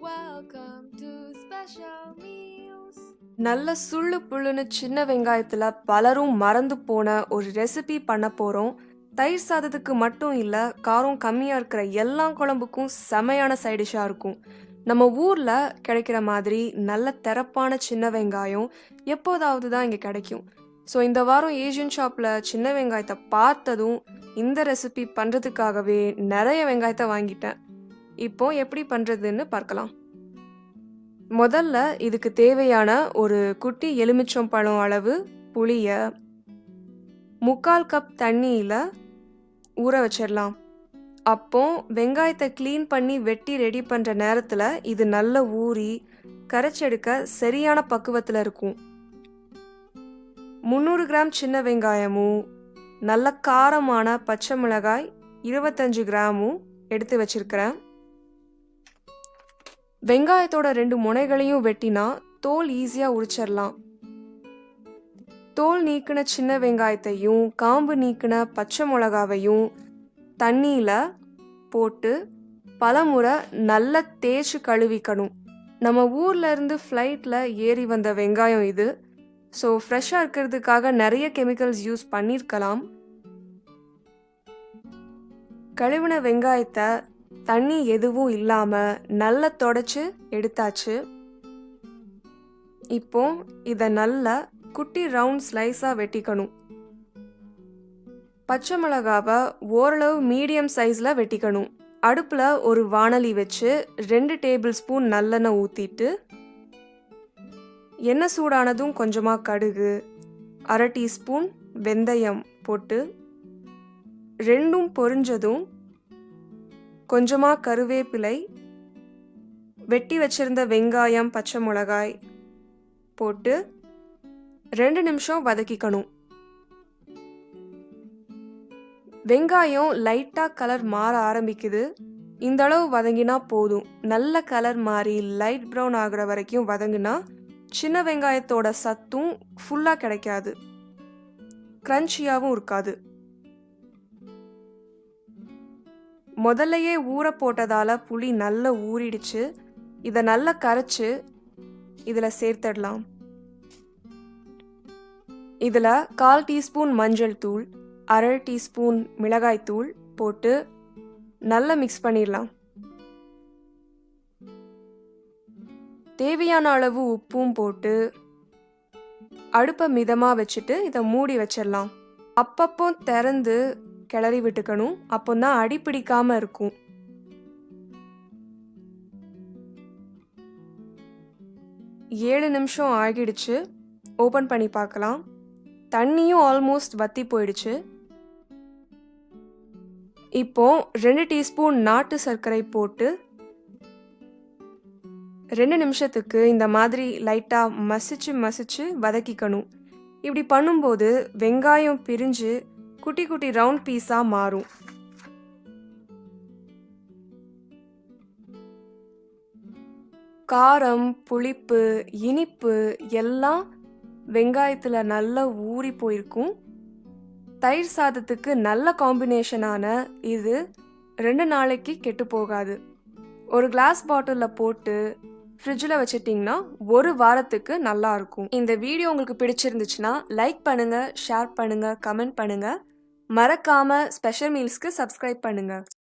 Welcome to Special Meals. நல்ல சுள்ளு புள்ளுன்னு சின்ன வெங்காயத்துல பலரும் மறந்து போன ஒரு ரெசிபி பண்ண போறோம். தயிர் சாதத்துக்கு மட்டும் இல்ல, காரம் கம்மியா இருக்கிற எல்லா குழம்புக்கும் செமையான சைடிஷா இருக்கும். நம்ம ஊர்ல கிடைக்கிற மாதிரி நல்ல திறப்பான சின்ன வெங்காயம் எப்போதாவது தான் இங்க கிடைக்கும். ஸோ இந்த வாரம் ஏஷியன் ஷாப்ல சின்ன வெங்காயத்தை பார்த்ததும் இந்த ரெசிபி பண்றதுக்காகவே நிறைய வெங்காயத்தை வாங்கிட்டேன். இப்போ எப்படி பண்றதுன்னு பார்க்கலாம். முதல்ல இதுக்கு தேவையான ஒரு குட்டி எலுமிச்சம் பழம் அளவு புளிய 3/4 கப் தண்ணியில ஊற வச்சிடலாம். அப்போ வெங்காயத்தை க்ளீன் பண்ணி வெட்டி ரெடி பண்ற நேரத்துல இது நல்ல ஊறி கரைச்செடுக்க சரியான பக்குவத்துல இருக்கும். 300 கிராம் சின்ன வெங்காயமும் நல்ல காரமான பச்சை மிளகாய் 25 கிராமும் எடுத்து வச்சிருக்கிறேன். வெங்காயத்தோட 2 முனைகளையும் வெட்டினா தோல் ஈஸியா உரிச்சிடலாம். தோல் நீக்கின சின்ன வெங்காயத்தையும் காம்பு நீக்கின பச்சை மிளகாவையும் தண்ணியில போட்டு பலமுறை நல்லா தேய்ச்சி கழுவிக்கணும். நம்ம ஊர்ல இருந்து ஃப்ளைட்ல ஏறி வந்த வெங்காயம் இது. ஸோ ஃப்ரெஷ்ஷாக இருக்கிறதுக்காக நிறைய கெமிக்கல்ஸ் யூஸ் பண்ணியிருக்கலாம். கழுவின வெங்காயத்தை தண்ணி எதுவும் இல்லாம நல்லா தொடச்சு எடுத்தாச்சு. இப்போ இத நல்லா குட்டி ரவுண்ட் ஸ்லைஸா வெட்டிக்கணும். பச்சை மிளகாவை ஓரளவு மீடியம் சைஸ்ல வெட்டிக்கணும். அடுப்புல ஒரு வாணலி வச்சு 2 டேபிள் ஸ்பூன் நல்லெண்ணெய் ஊத்திட்டு எண்ணெய் சூடானதும் கொஞ்சமா கடுகு, 1/2 டீஸ்பூன் வெந்தயம் போட்டு ரெண்டும் பொரிஞ்சதும் கொஞ்சமா கருவேப்பிலை, வெட்டி வச்சிருந்த வெங்காயம் பச்சை மிளகாய் போட்டு 2 நிமிஷம் வதக்கிக்கணும். வெங்காயம் லைட்டா கலர் மாற ஆரம்பிக்குது. இந்த அளவு வதங்கினா போதும். நல்ல கலர் மாறி லைட் ப்ரௌன் ஆகுற வரைக்கும் வதங்கினா சின்ன வெங்காயத்தோட சத்தும் ஃபுல்லா கிடைக்காது, கிரன்ச்சியாவும் இருக்காது. முதல்லையே ஊற போட்டதால புளி நல்லா ஊறிடுச்சு. இதை நல்லா கரைச்சு இதில் சேர்த்துடலாம். இதில் 1/4 டீஸ்பூன் மஞ்சள் தூள், 1/2 டீஸ்பூன் மிளகாய் தூள் போட்டு நல்லா மிக்ஸ் பண்ணிடலாம். தேவையான அளவு உப்பும் போட்டு அடுப்பை மிதமாக வச்சுட்டு இதை மூடி வச்சிடலாம். அப்பப்போ திறந்து கிளறி விட்டுக்கணும். அப்போதான் அடி பிடிக்காம இருக்கும். ஏழு நிமிஷம் ஆகிடுச்சு. ஓபன் பண்ணி பார்க்கலாம். தண்ணியும் ஆல்மோஸ்ட் வத்தி போயிடுச்சு. இப்போ 2 டீஸ்பூன் நாட்டு சர்க்கரை போட்டு 2 நிமிஷத்துக்கு இந்த மாதிரி லைட்டா மசிச்சு வதக்கிக்கணும். இப்படி பண்ணும்போது வெங்காயம் பிரிஞ்சு குட்டி குட்டி ரவுண்ட் பீஸா மாறும். காரம், புளிப்பு, இனிப்பு எல்லாம் வெங்காயத்துல நல்லா ஊறி போயிருக்கும். தயிர் சாதத்துக்கு நல்ல காம்பினேஷனான இது 2 நாளைக்கு கெட்டு போகாது. ஒரு கிளாஸ் பாட்டில்ல போட்டு ஃப்ரிட்ஜில் வச்சிட்டிங்கன்னா 1 வாரத்துக்கு நல்லா இருக்கும். இந்த வீடியோ உங்களுக்கு பிடிச்சிருந்துச்சுன்னா லைக் பண்ணுங்க, ஷேர் பண்ணுங்க, கமெண்ட் பண்ணுங்க. மறக்காம ஸ்பெஷல் மீல்ஸ்க்கு சப்ஸ்கிரைப் பண்ணுங்க.